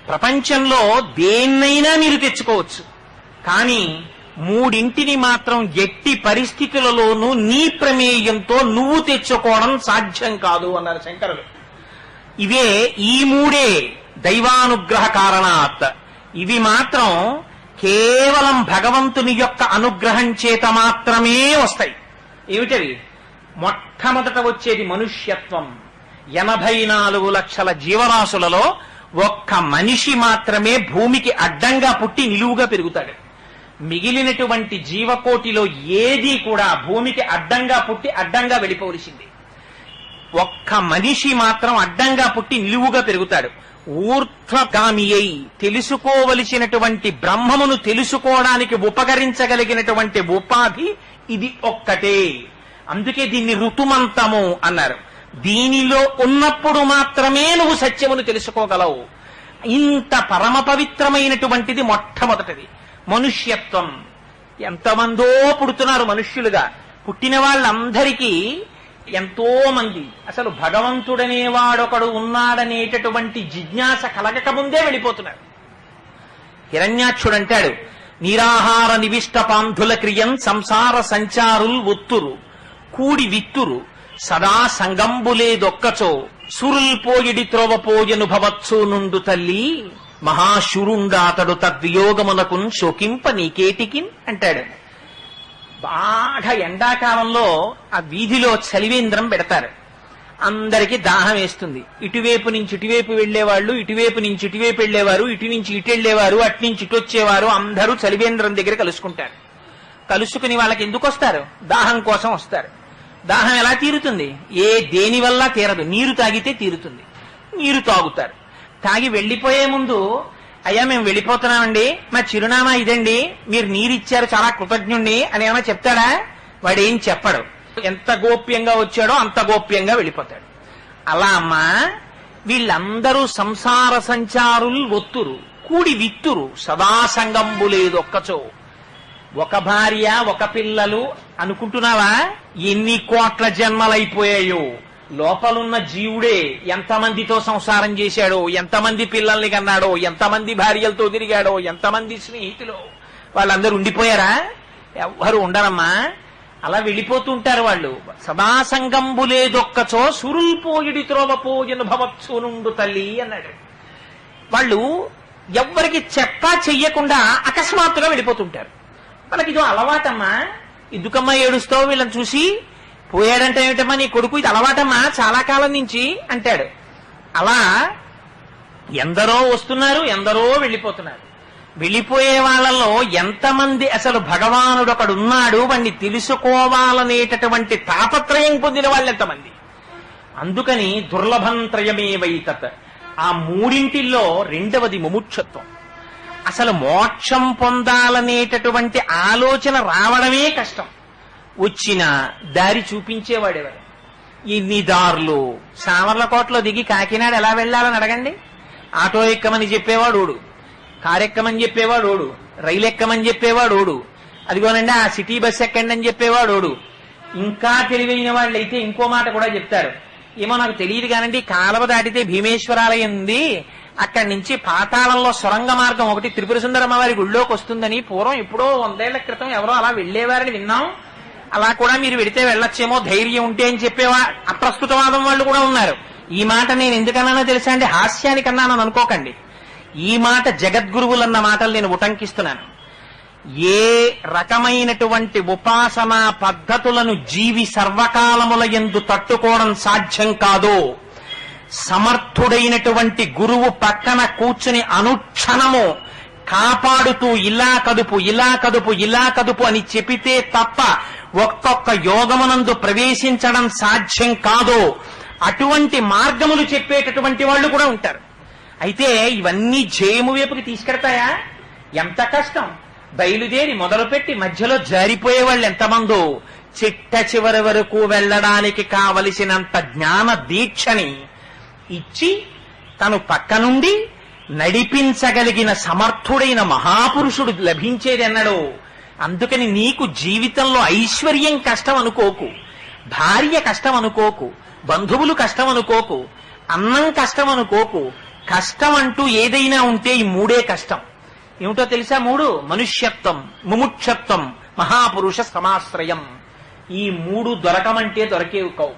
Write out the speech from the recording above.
ప్రపంచంలో దేన్నైనా మీరు తెచ్చుకోవచ్చు, కానీ మూడింటిని మాత్రం ఎట్టి పరిస్థితులలోనూ నీ ప్రమేయంతో నువ్వు తెచ్చుకోవడం సాధ్యం కాదు అన్నారు శంకరులు. ఇవే ఈ మూడే దైవానుగ్రహ కారణాత్. ఇవి మాత్రం కేవలం భగవంతుని యొక్క అనుగ్రహం చేత మాత్రమే వస్తాయి. ఏమిటవి? మొట్టమొదట వచ్చేది మనుష్యత్వం. 84 లక్షల జీవరాశులలో ఒక్క మనిషి మాత్రమే భూమికి అడ్డంగా పుట్టి నిలువుగా పెరుగుతాడు. మిగిలినటువంటి జీవకోటిలో ఏదీ కూడా భూమికి అడ్డంగా పుట్టి అడ్డంగా వెళ్ళిపోవలసింది. ఒక్క మనిషి మాత్రం అడ్డంగా పుట్టి నిలువుగా పెరుగుతాడు. ఊర్ధ్వగామి అయి తెలుసుకోవలసినటువంటి బ్రహ్మమును తెలుసుకోవడానికి ఉపకరించగలిగినటువంటి ఉపాధి ఇది ఒక్కటే. అందుకే దీన్ని ఋతుమంతము అన్నారు. దీనిలో ఉన్నప్పుడు మాత్రమే నువ్వు సత్యమును తెలుసుకోగలవు. ఇంత పరమ పవిత్రమైనటువంటిది మొట్టమొదటిది మనుష్యత్వం. ఎంతమందో పుడుతున్నారు మనుష్యులుగా. పుట్టిన వాళ్ళందరికీ ఎంతో మంది అసలు భగవంతుడనేవాడొకడు ఉన్నాడనేటటువంటి జిజ్ఞాస కలగక ముందే వెళ్ళిపోతున్నారు. హిరణ్యాక్షుడు అంటాడు, నిరాహార నివిష్ట పాంధుల క్రియం సంసార సంచారుల్ ఒత్తురు కూడి విత్తురు సదా సంగంబులేదొక్కచో సురుల్ పోయిడి త్రోవపోయను భవత్సు నుండు తల్లి మహాశురుండాతడు తద్వియోగమునకున్ శోకింప నీకేటికిన్ అంటాడు. బాగా ఎండాకాలంలో ఆ వీధిలో చలివేంద్రం పెడతారు. అందరికీ దాహం వేస్తుంది. ఇటువైపు నుంచి ఇటువైపు వెళ్లేవాళ్ళు, ఇటువైపు నుంచి ఇటువైపు వెళ్లేవారు, ఇటు నుంచి ఇటు వెళ్లేవారు, అటు నుంచి ఇటు వచ్చేవారు, అందరూ చలివేంద్రం దగ్గర కలుసుకుంటారు. కలుసుకుని వాళ్ళకి ఎందుకు వస్తారు? దాహం కోసం వస్తారు. దాహం ఎలా తీరుతుంది? దేని వల్ల తీరదు. నీరు తాగితే తీరుతుంది. నీరు తాగుతారు. తాగి వెళ్లిపోయే ముందు, అయ్యా మేము వెళ్ళిపోతున్నామండి, మా చిరునామా ఇదండి, మీరు నీరిచ్చారు, చాలా కృతజ్ఞుణ్ణి అని ఏమైనా చెప్తాడా? వాడేం చెప్పడు. ఎంత గోప్యంగా వచ్చాడో అంత గోప్యంగా వెళ్ళిపోతాడు. అలా అమ్మా, వీళ్ళందరూ సంసార సంచారులు ఒత్తురు కూడి విత్తురు సదా సంగంబులేదొక్కచో. ఒక భార్య ఒక పిల్లలు అనుకుంటున్నావా? ఎన్ని కోట్ల జన్మలైపోయాయో. లోపలున్న జీవుడే ఎంతమందితో సంసారం చేశాడో, ఎంతమంది పిల్లల్ని కన్నాడో, ఎంతమంది భార్యలతో తిరిగాడో, ఎంతమంది స్నేహితులు. వాళ్ళందరూ ఉండిపోయారా? ఎవ్వరు ఉండరమ్మా. అలా వెళ్ళిపోతుంటారు వాళ్ళు. సదా సంగంబులేదొక్కచో సురుల్పోయిడి త్రోవపోయను భవత్సు నుండు తల్లి అన్నాడు. వాళ్ళు ఎవ్వరికి చెప్పా చెయ్యకుండా అకస్మాత్తుగా వెళ్ళిపోతుంటారు. మనకి ఇదో అలవాటమ్మా. ఎందుకమ్మా ఏడుస్తావు వీళ్ళని చూసి? పోయాడంటే ఏమిటమ్మా నీ కొడుకు, ఇది అలవాటమ్మా చాలా కాలం నుంచి అంటాడు. అలా ఎందరో వస్తున్నారు, ఎందరో వెళ్ళిపోతున్నారు. వెళ్ళిపోయే వాళ్ళలో ఎంతమంది అసలు భగవానుడొకడు ఉన్నాడు వాణ్ణి తెలుసుకోవాలనేటటువంటి తాపత్రయం పొందిన వాళ్ళు ఎంతమంది? అందుకని దుర్లభంత్రయమే వైతత్. ఆ మూడింటిల్లో రెండవది ముముక్షత్వం. అసలు మోక్షం పొందాలనేటటువంటి ఆలోచన రావడమే కష్టం. వచ్చిన దారి చూపించేవాడెవరు? ఇన్ని దారులు. సామర్లకోటలో దిగి కాకినాడ ఎలా వెళ్లాలని అడగండి. ఆటో ఎక్కమని చెప్పేవాడు ఓడు, కారు ఎక్కమని చెప్పేవాడు ఓడు, రైలు ఎక్కమని చెప్పేవాడు ఓడు, అదిగోనండి ఆ సిటీ బస్ ఎక్కండి అని చెప్పేవాడు ఓడు. ఇంకా తెలివైన వాళ్ళైతే ఇంకో మాట కూడా చెప్తారు. ఏమో నాకు తెలియదు కానండి, కాలవ దాటితే భీమేశ్వరాలయం ఉంది, అక్కడి నుంచి పాతాళంలో సొరంగ మార్గం ఒకటి త్రిపుర సుందరమ్మ వారి గుళ్ళోకి వస్తుందని పూర్వం ఎప్పుడో 100 ఏళ్ల క్రితం ఎవరో అలా వెళ్లేవారని విన్నాం. అలా కూడా మీరు వెడితే వెళ్ళొచ్చేమో ధైర్యం ఉంటే అని చెప్పేవా అప్రస్తుతవాదం వాళ్ళు కూడా ఉన్నారు. ఈ మాట నేను ఎందుకన్నానో తెలుసా అండి? హాస్యానికి అన్నానని అనుకోకండి. ఈ మాట జగద్గురువులన్న మాటలు నేను ఉటంకిస్తున్నాను. ఏ రకమైనటువంటి ఉపాసనా పద్ధతులను జీవి సర్వకాలముల యందు తట్టుకోవడం సాధ్యం కాదో, సమర్థుడైనటువంటి గురువు పక్కన కూర్చుని అనుక్షణము కాపాడుతూ ఇలా కదుపు ఇలా కదుపు ఇలా కదుపు అని చెబితే తప్ప ఒక్కొక్క యోగమునందు ప్రవేశించడం సాధ్యం కాదో అటువంటి మార్గములు చెప్పేటటువంటి వాళ్ళు కూడా ఉంటారు. అయితే ఇవన్నీ జయము వైపుకి తీసుకెడతాయా? ఎంత కష్టం. బయలుదేరి మొదలుపెట్టి మధ్యలో జారిపోయే వాళ్ళు ఎంతమందో. చిట్ట చివరి వరకు వెళ్లడానికి కావలసినంత జ్ఞాన దీక్షని ఇచ్చి తను పక్క నుండి నడిపించగలిగిన సమర్థుడైన మహాపురుషుడు లభించేదెన్నడో. అందుకని నీకు జీవితంలో ఐశ్వర్యం కష్టం అనుకోకు, భార్య కష్టం అనుకోకు, బంధువులు కష్టం అనుకోకు, అన్నం కష్టం అనుకోకు, కష్టం అంటూ ఏదైనా ఉంటే ఈ మూడే కష్టం. ఏమిటో తెలుసా? మూడు: మనుష్యత్వం, ముముక్షత్వం, మహాపురుష సమాశ్రయం. ఈ మూడు దొరకమంటే దొరికేవి కావు.